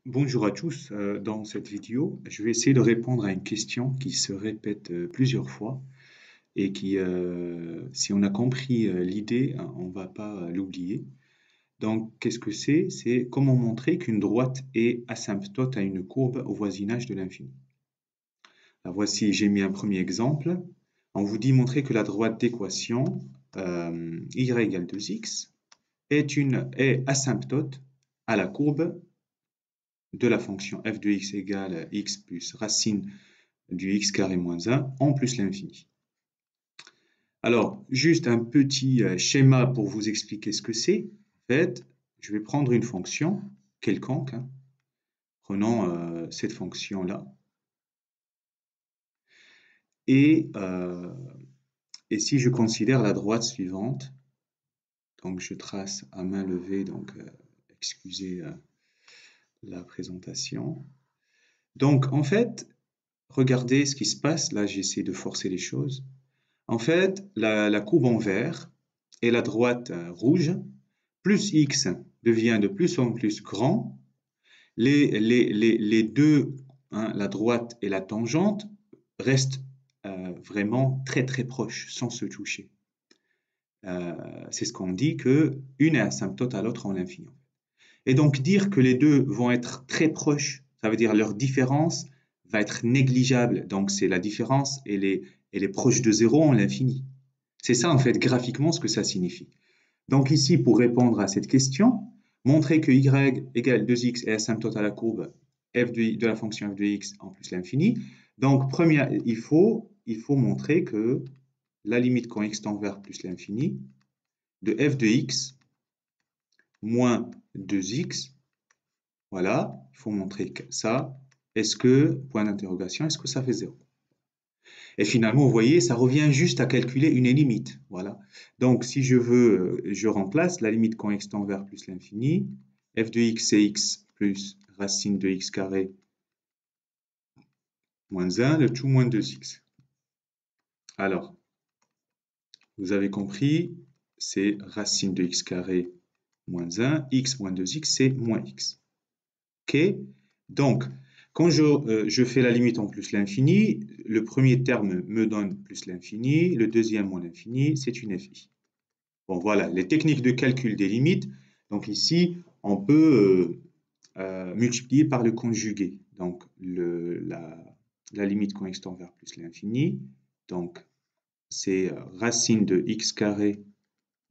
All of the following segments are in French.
Bonjour à tous. Dans cette vidéo, je vais essayer de répondre à une question qui se répète plusieurs fois et qui, si on a compris l'idée, hein, on ne va pas l'oublier. Donc, qu'est-ce que c'est? C'est comment montrer qu'une droite est asymptote à une courbe au voisinage de l'infini. Alors, voici, j'ai mis un premier exemple. On vous dit montrer que la droite d'équation y égale 2x est asymptote à la courbe de la fonction f de x égale x plus racine du x carré moins 1 en plus l'infini. Alors, juste un petit schéma pour vous expliquer ce que c'est. En fait, je vais prendre une fonction quelconque. Prenons cette fonction-là. Et, si je considère la droite suivante, donc je trace à main levée, donc excusez la présentation. Donc, en fait, regardez ce qui se passe. Là, j'essaie de forcer les choses. En fait, la courbe en vert et la droite rouge, plus x devient de plus en plus grand. Les deux, hein, la droite et la tangente, restent vraiment très très proches, sans se toucher. C'est ce qu'on dit que une est asymptote à l'autre en l'infini. Et donc dire que les deux vont être très proches, ça veut dire leur différence va être négligeable. Donc c'est la différence, elle est proche de zéro en l'infini. C'est ça en fait graphiquement ce que ça signifie. Donc ici, pour répondre à cette question, montrer que y égale 2x est asymptote à la courbe f de la fonction f de x en plus l'infini. Donc il faut montrer que la limite quand x tend vers plus l'infini de f de x moins 2x, voilà, il faut montrer que ça, est-ce que, point d'interrogation, est-ce que ça fait 0? Et finalement, vous voyez, ça revient juste à calculer une limite. Voilà. Donc, si je veux, je remplace la limite quand x tend vers plus l'infini. F de x, c'est x plus racine de x carré moins 1, le tout moins 2x. Alors, vous avez compris, c'est racine de x carré moins 1, x moins 2x, c'est moins x. OK? Donc, quand je fais la limite en plus l'infini, le premier terme me donne plus l'infini, le deuxième moins l'infini, c'est une fi. Bon, voilà, les techniques de calcul des limites. Donc ici, on peut multiplier par le conjugué. Donc, la limite quand x tend vers plus l'infini, donc c'est racine de x carré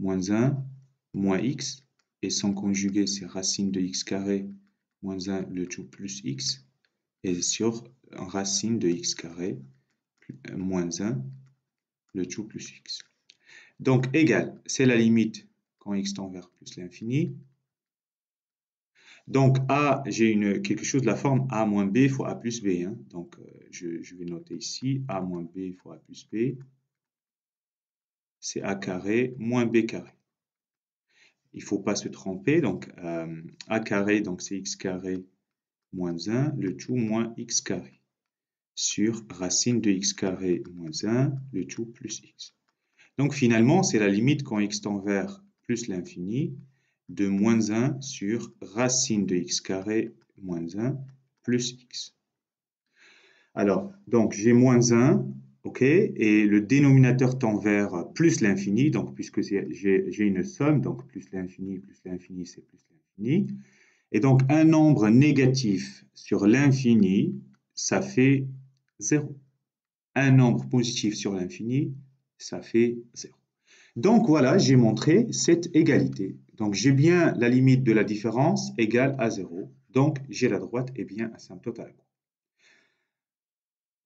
moins 1 moins x, et son conjugué, c'est racine de x carré moins 1 le tout plus x, et sur racine de x carré moins 1 le tout plus x. Donc, égal, c'est la limite quand x tend vers plus l'infini. Donc, a, j'ai quelque chose de la forme a moins b fois a plus b. Hein. Donc, je vais noter ici a moins b fois a plus b. C'est a carré moins b carré. Il ne faut pas se tromper. Donc, a carré, donc c'est x carré moins 1, le tout moins x carré. Sur racine de x carré moins 1, le tout plus x. Donc finalement, c'est la limite quand x tend vers plus l'infini de moins 1 sur racine de x carré moins 1 plus x. Alors, donc j'ai moins 1, ok, et le dénominateur tend vers plus l'infini, donc puisque j'ai une somme, donc plus l'infini, c'est plus l'infini. Et donc un nombre négatif sur l'infini, ça fait 0. Un nombre positif sur l'infini, ça fait 0. Donc voilà, j'ai montré cette égalité. Donc j'ai bien la limite de la différence égale à 0. Donc j'ai la droite est bien asymptote à la courbe.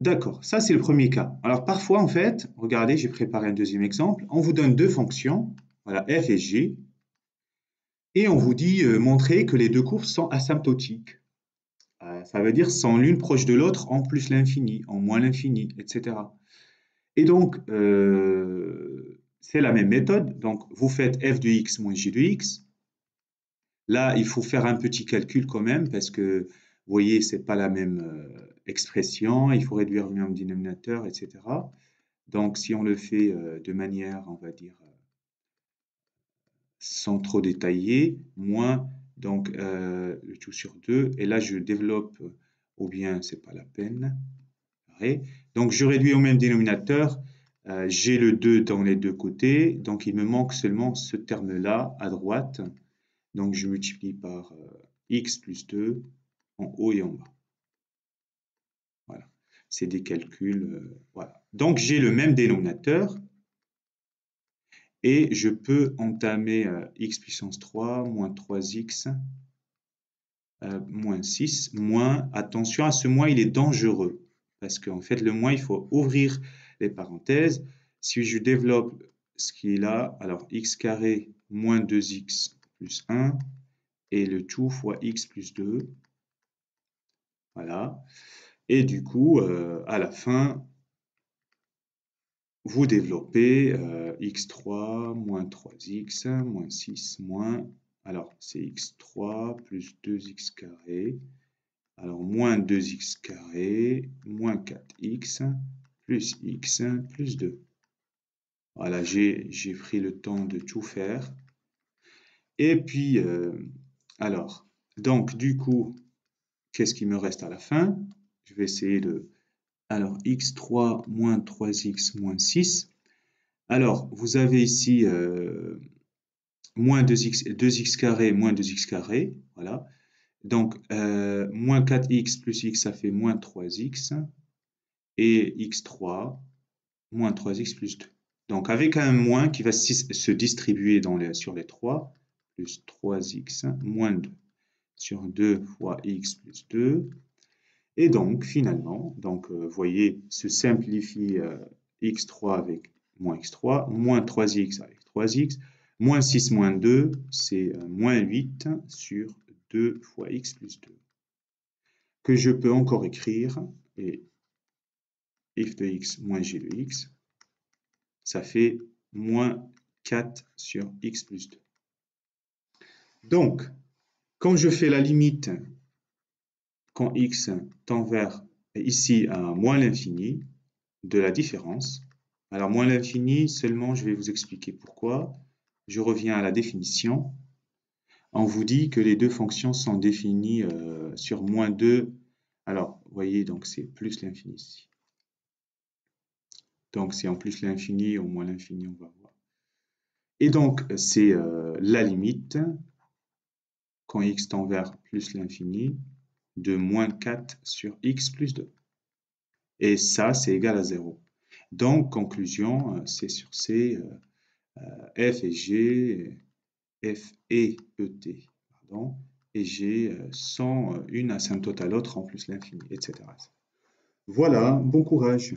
D'accord, ça c'est le premier cas. Alors parfois en fait, regardez, j'ai préparé un deuxième exemple. On vous donne deux fonctions, voilà, f et g, et on vous dit montrer que les deux courbes sont asymptotiques. Ça veut dire sont l'une proche de l'autre en plus l'infini, en moins l'infini, etc. Et donc, c'est la même méthode. Donc, vous faites f de x moins g de x. Là, il faut faire un petit calcul quand même parce que, vous voyez, ce n'est pas la même expression. Il faut réduire le même dénominateur, etc. Donc, si on le fait de manière, on va dire, sans trop détailler, moins Donc, le tout sur 2. Et là, je développe, ou bien c'est pas la peine. Pareil. Donc, je réduis au même dénominateur. J'ai le 2 dans les deux côtés. Donc, il me manque seulement ce terme-là à droite. Donc, je multiplie par x plus 2 en haut et en bas. Voilà. C'est des calculs. Voilà. Donc, j'ai le même dénominateur. Et je peux entamer x puissance 3 moins 3x moins 6 moins, attention à ce moins, il est dangereux. Parce qu'en fait, le moins, il faut ouvrir les parenthèses. Si je développe ce qui est là, alors x carré moins 2x plus 1 et le tout fois x plus 2. Voilà. Et du coup, à la fin, vous développez x3 moins 3x moins 6 moins, alors c'est x3 plus 2x carré, alors moins 2x carré moins 4x plus x plus 2. Voilà, j'ai pris le temps de tout faire. Et puis, alors, donc du coup, qu'est-ce qui me reste à la fin? Je vais essayer de... Alors, x3 moins 3x moins 6. Alors, vous avez ici moins 2x carré moins 2x carré. Voilà. Donc, moins 4x plus x, ça fait moins 3x. Et x3 moins 3x plus 2. Donc, avec un moins qui va se distribuer sur les 3, plus 3x moins 2. Sur 2 fois x plus 2. Et donc, finalement, vous voyez, se simplifie x3 avec moins x3, moins 3x avec 3x, moins 6 moins 2, c'est moins 8 sur 2 fois x plus 2. Que je peux encore écrire, et f de x moins g de x, ça fait moins 4 sur x plus 2. Donc, quand je fais la limite, quand x tend vers ici à moins l'infini, de la différence. Alors, moins l'infini, seulement je vais vous expliquer pourquoi. Je reviens à la définition. On vous dit que les deux fonctions sont définies sur moins 2. Alors, vous voyez, donc c'est plus l'infini ici. Donc, c'est en plus l'infini ou moins l'infini, on va voir. Et donc, c'est la limite, quand x tend vers plus l'infini, de moins 4 sur x plus 2. Et ça, c'est égal à 0. Donc, conclusion, C sur C, F et G, F et ET, pardon, et G sont une asymptote à l'autre en plus l'infini, etc. Voilà, bon courage.